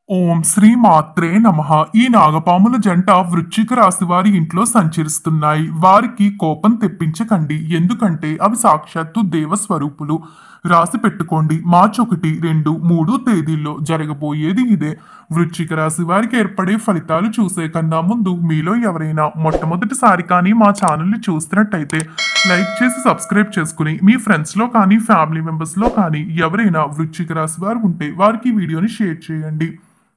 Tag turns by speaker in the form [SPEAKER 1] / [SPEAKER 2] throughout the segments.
[SPEAKER 1] ఓం శ్రీ మాత్రే నమః. ఈ నాగపాముల జంట వృశ్చిక రాశి వారి ఇంట్లో సంచరిస్తున్నాయి. వారికి కోపం తెప్పించకండి, ఎందుకంటే అవి సాక్షాత్తు దేవస్వరూపులు. రాసి పెట్టుకోండి, మార్చి 1, 2, 3 తేదీల్లో జరగబోయేది ఇదే. వృశ్చిక రాశి వారికి ఏర్పడే ఫలితాలు చూసే కన్నా ముందు మీలో ఎవరైనా మొట్టమొదటిసారి కానీ మా ఛానల్ని చూస్తున్నట్టయితే లైక్ చేసి సబ్స్క్రైబ్ చేసుకుని మీ ఫ్రెండ్స్లో కానీ ఫ్యామిలీ మెంబర్స్లో కానీ ఎవరైనా వృశ్చిక రాశి వారు ఉంటే వారికి ఈ వీడియోని షేర్ చేయండి.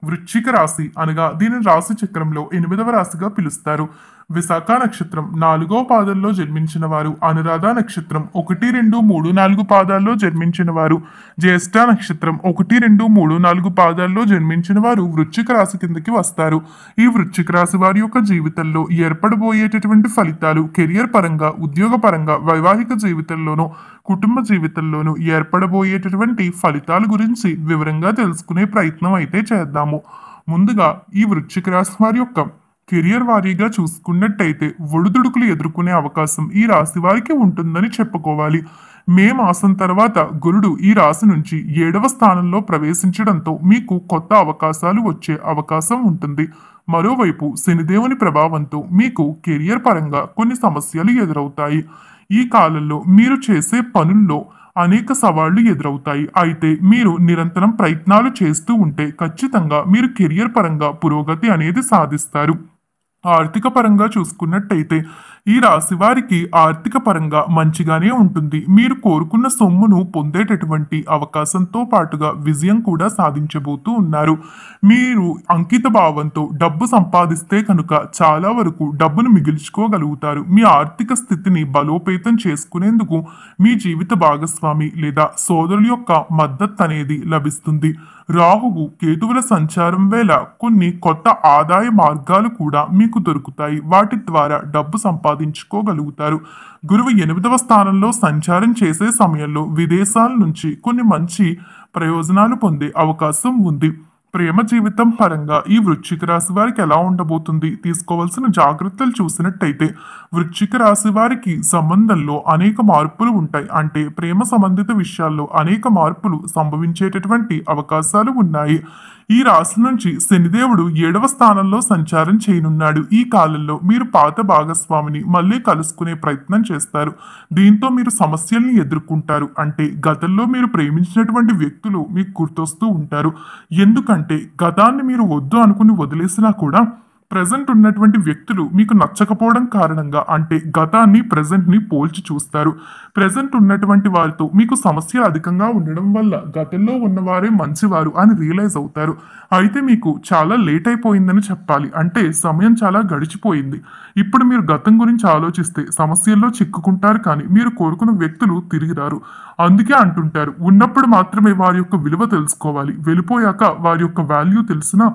[SPEAKER 1] వృశ్చిక రాశి అనగా దీనిని రాశి చక్రంలో 8వ రాశిగా పిలుస్తారు. విశాఖ నక్షత్రం 4వ పాదంలో జన్మించిన వారు, అనురాధ నక్షత్రం 1, 2, 3, 4 పాదాల్లో జన్మించిన వారు, జ్యేష్ఠ నక్షత్రం 1, 2, 3, 4 పాదాల్లో జన్మించిన వారు వృశ్చిక రాశి కిందకి వస్తారు. ఈ వృశ్చిక రాశి వారి యొక్క జీవితంలో ఏర్పడబోయేటటువంటి ఫలితాలు కెరియర్ పరంగా, ఉద్యోగ పరంగా, వైవాహిక జీవితంలోనూ కుటుంబ జీవితంలోనూ ఏర్పడబోయేటటువంటి ఫలితాల గురించి వివరంగా తెలుసుకునే ప్రయత్నం అయితే చేద్దాము. ముందుగా ఈ వృశ్చిక రాశి వారి యొక్క కెరియర్ వారీగా చూసుకున్నట్టయితే ఒడిదుడుకులు ఎదుర్కొనే అవకాశం ఈ రాశి వారికి ఉంటుందని చెప్పుకోవాలి. మే మాసం తర్వాత గురుడు ఈ రాశి నుంచి 7వ స్థానంలో ప్రవేశించడంతో మీకు కొత్త అవకాశాలు వచ్చే అవకాశం ఉంటుంది. మరోవైపు శనిదేవుని ప్రభావంతో మీకు కెరియర్ పరంగా కొన్ని సమస్యలు ఎదురవుతాయి. ఈ కాలంలో మీరు చేసే పనుల్లో అనేక సవాళ్లు ఎదురవుతాయి. అయితే మీరు నిరంతరం ప్రయత్నాలు చేస్తూ ఉంటే ఖచ్చితంగా మీరు కెరియర్ పరంగా పురోగతి అనేది సాధిస్తారు. ఆర్థిక పరంగా చూసుకున్నట్టయితే ఈ రాశి వారికి ఆర్థిక పరంగా మంచిగానే ఉంటుంది. మీరు కోరుకున్న సొమ్మును పొందేటటువంటి అవకాశంతో పాటుగా విజయం కూడా సాధించబోతూ ఉన్నారు. మీరు అంకిత భావంతో డబ్బు సంపాదిస్తే కనుక చాలా వరకు డబ్బును మిగిల్చుకోగలుగుతారు. మీ ఆర్థిక స్థితిని బలోపేతం చేసుకునేందుకు మీ జీవిత భాగస్వామి లేదా సోదరుల యొక్క మద్దతు అనేది లభిస్తుంది. రాహువు కేతువుల సంచారం వేళ కొన్ని కొత్త ఆదాయ మార్గాలు కూడా మీకు దొరుకుతాయి. వాటి ద్వారా డబ్బు సంపాదించుకోగలుగుతారు. గురువు 8వ స్థానంలో సంచారం చేసే సమయంలో విదేశాల నుంచి కొన్ని మంచి ప్రయోజనాలు పొందే అవకాశం ఉంది. ప్రేమ జీవితం పరంగా ఈ వృశ్చిక రాశి వారికి ఎలా ఉండబోతుంది, తీసుకోవాల్సిన జాగ్రత్తలు చూసినట్టయితే వృశ్చిక రాశి వారికి సంబంధంలో అనేక మార్పులు ఉంటాయి. అంటే ప్రేమ సంబంధిత విషయాల్లో అనేక మార్పులు సంభవించేటటువంటి అవకాశాలు ఉన్నాయి. ఈ రాశి నుంచి శనిదేవుడు 7వ స్థానంలో సంచారం చేయనున్నాడు. ఈ కాలంలో మీరు పాత భాగస్వామిని మళ్ళీ కలుసుకునే ప్రయత్నం చేస్తారు. దీంతో మీరు సమస్యల్ని ఎదుర్కొంటారు. అంటే గతంలో మీరు ప్రేమించినటువంటి వ్యక్తులు మీకు గుర్తొస్తూ ఉంటారు. ఎందుకంటే గతాన్ని మీరు వద్దు అనుకుని వదిలేసినా కూడా ప్రజెంట్ ఉన్నటువంటి వ్యక్తులు మీకు నచ్చకపోవడం కారణంగా, అంటే గతాన్ని ప్రజెంట్ని పోల్చి చూస్తారు. ప్రజెంట్ ఉన్నటువంటి వారితో మీకు సమస్యలు అధికంగా ఉండడం వల్ల గతంలో ఉన్నవారే మంచివారు అని రియలైజ్ అవుతారు. అయితే మీకు చాలా లేట్ అయిపోయిందని చెప్పాలి. అంటే సమయం చాలా గడిచిపోయింది. ఇప్పుడు మీరు గతం గురించి ఆలోచిస్తే సమస్యల్లో చిక్కుకుంటారు, కానీ మీరు కోరుకున్న వ్యక్తులు తిరిగి రారు. అందుకే అంటుంటారు, ఉన్నప్పుడు మాత్రమే వారి యొక్క విలువ తెలుసుకోవాలి. వెళ్ళిపోయాక వారి యొక్క వాల్యూ తెలిసినా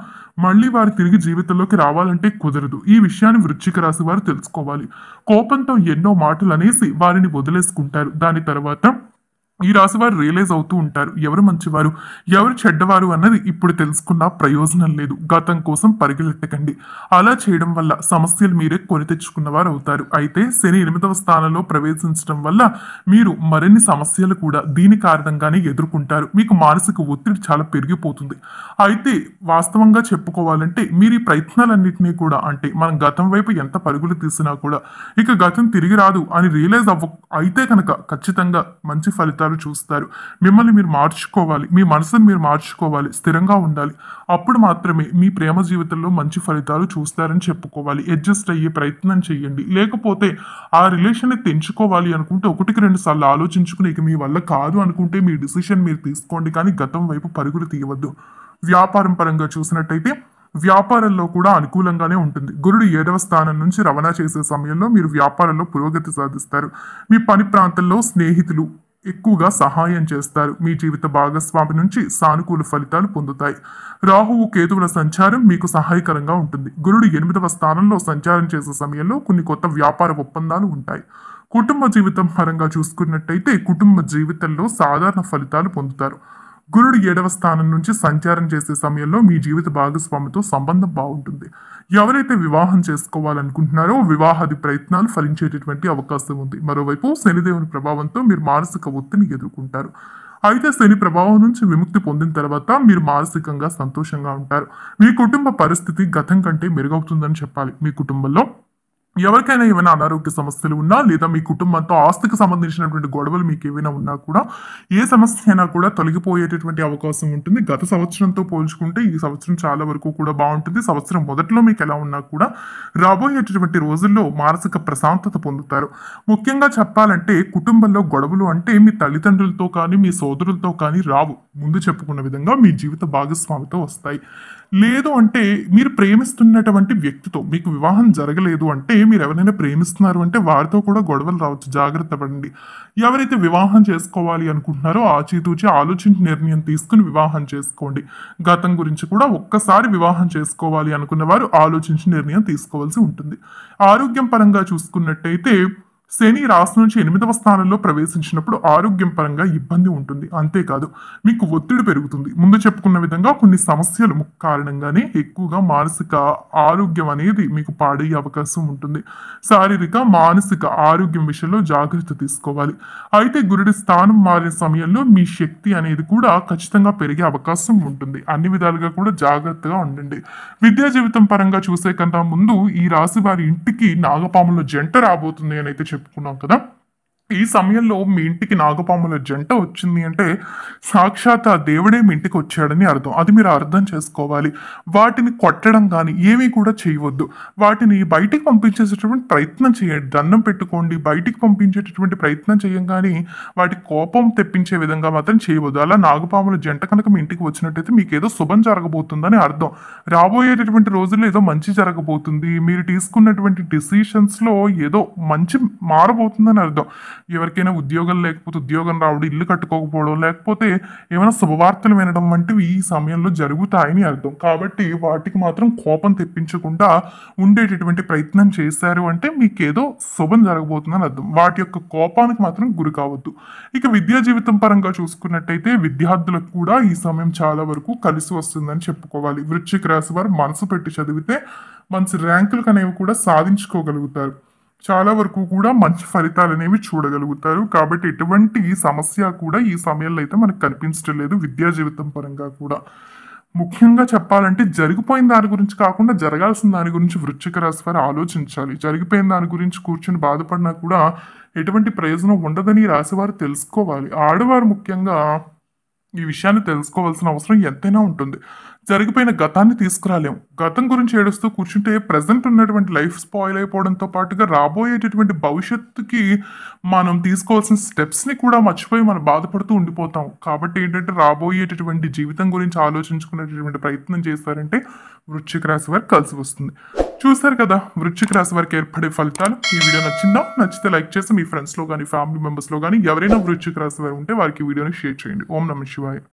[SPEAKER 1] మళ్ళీ వారు తిరిగి జీవితంలోకి రావాలంటే కుదరదు. ఈ విషయాన్ని వృశ్చిక రాశి వారు తెలుసుకోవాలి. కోపంతో ఎన్నో మాటలు అనేసి వారిని వదిలేసుకుంటారు. దాని తర్వాత ఈ రాశి వారు రియలైజ్ అవుతూ ఉంటారు, ఎవరు మంచివారు ఎవరు చెడ్డవారు అన్నది ఇప్పుడు తెలుసుకున్న ప్రయోజనం లేదు. గతం కోసం పరిగెత్తకండి. అలా చేయడం వల్ల సమస్యలు మీరే కొని తెచ్చుకున్నవారు అవుతారు. అయితే శని 8వ స్థానంలో ప్రవేశించడం వల్ల మీరు మరిన్ని సమస్యలు కూడా దీని కారణంగానే ఎదుర్కొంటారు. మీకు మానసిక ఒత్తిడి చాలా పెరిగిపోతుంది. అయితే వాస్తవంగా చెప్పుకోవాలంటే మీరు ఈ ప్రయత్నాలన్నింటినీ కూడా, అంటే మనం గతం వైపు ఎంత పరుగులు తీసినా కూడా ఇక గతం తిరిగి రాదు అని రియలైజ్ అయితే కనుక ఖచ్చితంగా మంచి ఫలితాలు చూస్తారు. మిమ్మల్ని మీరు మార్చుకోవాలి, మీ మనసును మీరు మార్చుకోవాలి, స్థిరంగా ఉండాలి. అప్పుడు మాత్రమే మీ ప్రేమ జీవితంలో మంచి ఫలితాలు చూస్తారని చెప్పుకోవాలి. అడ్జస్ట్ అయ్యే ప్రయత్నం చేయండి. లేకపోతే ఆ రిలేషన్ని తెంచుకోవాలి అనుకుంటే 1కి 2 సార్లు ఆలోచించుకుని ఇక మీ వల్ల కాదు అనుకుంటే మీ డిసిషన్ మీరు తీసుకోండి, కానీ గతం వైపు పరుగులు తీయవద్దు. వ్యాపారం పరంగా చూసినట్టయితే వ్యాపారంలో కూడా అనుకూలంగానే ఉంటుంది. గురుడు 7వ స్థానం నుంచి రవాణా చేసే సమయంలో మీరు వ్యాపారంలో పురోగతి సాధిస్తారు. మీ పని ప్రాంతంలో స్నేహితులు ఎక్కువగా సహాయం చేస్తారు. మీ జీవిత భాగస్వామి నుంచి సానుకూల ఫలితాలు పొందుతాయి. రాహువు కేతువుల సంచారం మీకు సహాయకరంగా ఉంటుంది. గురుడు 8వ స్థానంలో సంచారం చేసే సమయంలో కొన్ని కొత్త వ్యాపార ఒప్పందాలు ఉంటాయి. కుటుంబ జీవితం పరంగా చూసుకున్నట్టయితే కుటుంబ జీవితంలో సాధారణ ఫలితాలు పొందుతారు. గురుడు 7వ స్థానం నుంచి సంచారం చేసే సమయంలో మీ జీవిత భాగస్వామితో సంబంధం బాగుంటుంది. ఎవరైతే వివాహం చేసుకోవాలనుకుంటున్నారో వివాహాది ప్రయత్నాలు ఫలించేటటువంటి అవకాశం ఉంది. మరోవైపు శనిదేవుని ప్రభావంతో మీరు మానసిక ఒత్తిడిని ఎదుర్కొంటారు. అయితే శని ప్రభావం నుంచి విముక్తి పొందిన తర్వాత మీరు మానసికంగా సంతోషంగా ఉంటారు. మీ కుటుంబ పరిస్థితి గతం కంటే మెరుగవుతుందని చెప్పాలి. మీ కుటుంబంలో ఎవరికైనా ఏమైనా అనారోగ్య సమస్యలు ఉన్నా లేదా మీ కుటుంబంతో ఆస్తికి సంబంధించినటువంటి గొడవలు మీకు ఏమైనా ఉన్నా కూడా ఏ సమస్య అయినా కూడా తొలగిపోయేటటువంటి అవకాశం ఉంటుంది. గత సంవత్సరంతో పోల్చుకుంటే ఈ సంవత్సరం చాలా వరకు కూడా బాగుంటుంది. సంవత్సరం మొదట్లో మీకు ఎలా ఉన్నా కూడా రాబోయేటటువంటి రోజుల్లో మానసిక ప్రశాంతత పొందుతారు. ముఖ్యంగా చెప్పాలంటే కుటుంబంలో గొడవలు అంటే మీ తల్లిదండ్రులతో కానీ మీ సోదరులతో కానీ రావు. ముందు చెప్పుకున్న విధంగా మీ జీవిత భాగస్వామితో వస్తాయి. లేదు అంటే మీరు ప్రేమిస్తున్నటువంటి వ్యక్తితో మీకు వివాహం జరగలేదు అంటే మీరు ఎవరైనా ప్రేమిస్తున్నారు అంటే వారితో కూడా గొడవలు రావచ్చు. జాగ్రత్త పడండి. ఎవరైతే వివాహం చేసుకోవాలి అనుకుంటున్నారో ఆచితూచి ఆలోచించి నిర్ణయం తీసుకుని వివాహం చేసుకోండి. గతం గురించి కూడా ఒక్కసారి వివాహం చేసుకోవాలి అనుకున్న వారు ఆలోచించి నిర్ణయం తీసుకోవాల్సి ఉంటుంది. ఆరోగ్యం పరంగా చూసుకున్నట్టయితే శని రాశి నుంచి 8వ స్థానంలో ప్రవేశించినప్పుడు ఆరోగ్యం పరంగా ఇబ్బంది ఉంటుంది. అంతేకాదు మీకు ఒత్తిడి పెరుగుతుంది. ముందు చెప్పుకున్న విధంగా కొన్ని సమస్యలు కారణంగానే ఎక్కువగా మానసిక ఆరోగ్యం అనేది మీకు పాడయ్యే అవకాశం ఉంటుంది. శారీరక మానసిక ఆరోగ్యం విషయంలో జాగ్రత్త తీసుకోవాలి. అయితే గురుడి స్థానం మారిన సమయంలో మీ శక్తి అనేది కూడా ఖచ్చితంగా పెరిగే అవకాశం ఉంటుంది. అన్ని విధాలుగా కూడా జాగ్రత్తగా ఉండండి. విద్యా జీవితం పరంగా చూసే కన్నా ముందు ఈ రాశి వారి ఇంటికి నాగపాముల జంట రాబోతుంది అని అయితే చెప్పుకున్నాం కదా. ఈ సమయంలో మీ ఇంటికి నాగపాముల జంట వచ్చింది అంటే సాక్షాత్ ఆ దేవుడే మీ ఇంటికి వచ్చాడని అర్థం. అది మీరు అర్థం చేసుకోవాలి. వాటిని కొట్టడం కానీ ఏమీ కూడా చేయవద్దు. వాటిని బయటికి పంపించేసేటటువంటి ప్రయత్నం చేయండి. దండం పెట్టుకోండి. బయటికి పంపించేటటువంటి ప్రయత్నం చేయంగానే వాటి కోపం తెప్పించే విధంగా మాత్రం చేయవద్దు. అలా నాగపాముల జంట కనుక మీ ఇంటికి వచ్చినట్టయితే మీకు ఏదో శుభం జరగబోతుందని అర్థం. రాబోయేటటువంటి రోజుల్లో ఏదో మంచి జరగబోతుంది. మీరు తీసుకున్నటువంటి డిసిషన్స్లో ఏదో మంచి మారబోతుందని అర్థం. ఎవరికైనా ఉద్యోగం లేకపోతే ఉద్యోగం రావడం, ఇల్లు కట్టుకోకపోవడం, లేకపోతే ఏమైనా శుభవార్తలు వినడం వంటివి ఈ సమయంలో జరుగుతాయని అర్థం. కాబట్టి వాటికి మాత్రం కోపం తెప్పించకుండా ఉండేటటువంటి ప్రయత్నం చేశారు అంటే మీకేదో శుభం జరగబోతుందని అర్థం. వాటి యొక్క కోపానికి మాత్రం గురి కావద్దు. ఇక విద్యా జీవితం పరంగా చూసుకున్నట్టయితే విద్యార్థులకు కూడా ఈ సమయం చాలా వరకు కలిసి వస్తుందని చెప్పుకోవాలి. వృశ్చిక రాశి వారు మనసు పెట్టి చదివితే మంచి ర్యాంకులు అనేవి కూడా సాధించుకోగలుగుతారు. చాలా వరకు కూడా మంచి ఫలితాలు అనేవి చూడగలుగుతారు. కాబట్టి ఎటువంటి సమస్య కూడా ఈ సమయంలో అయితే మనకు కనిపించడం లేదు విద్యా జీవితం పరంగా కూడా. ముఖ్యంగా చెప్పాలంటే జరిగిపోయిన దాని గురించి కాకుండా జరగాల్సిన దాని గురించి వృశ్చిక రాశి వారు ఆలోచించాలి. జరిగిపోయిన దాని గురించి కూర్చొని బాధపడినా కూడా ఎటువంటి ప్రయోజనం ఉండదని ఈ రాశి వారు తెలుసుకోవాలి. ఆడవారు ముఖ్యంగా ఈ విషయాన్ని తెలుసుకోవాల్సిన అవసరం ఎంతైనా ఉంటుంది. జరిగిపోయిన గతాన్ని తీసుకురాలేం. గతం గురించి ఏడుస్తూ కూర్చుంటే ప్రజెంట్ ఉన్నటువంటి లైఫ్ స్పాయిల్ అయిపోవడంతో పాటుగా రాబోయేటటువంటి భవిష్యత్తుకి మనం తీసుకోవాల్సిన స్టెప్స్ని కూడా మర్చిపోయి మనం బాధపడుతూ ఉండిపోతాం. కాబట్టి ఏంటంటే రాబోయేటటువంటి జీవితం గురించి ఆలోచించుకునేటటువంటి ప్రయత్నం చేశారంటే వృశ్చిక రాశి వారికి కలిసి వస్తుంది. చూసారు కదా వృశ్చిక రాశి వారికి ఏర్పడే ఫలితాలు. ఈ వీడియో నచ్చిందా? నచ్చితే లైక్ చేసి మీ ఫ్రెండ్స్లో కానీ ఫ్యామిలీ మెంబర్స్లో కానీ ఎవరైనా వృశ్చిక రాశి వారు ఉంటే వారికి వీడియోని షేర్ చేయండి. ఓం నమః శివాయ.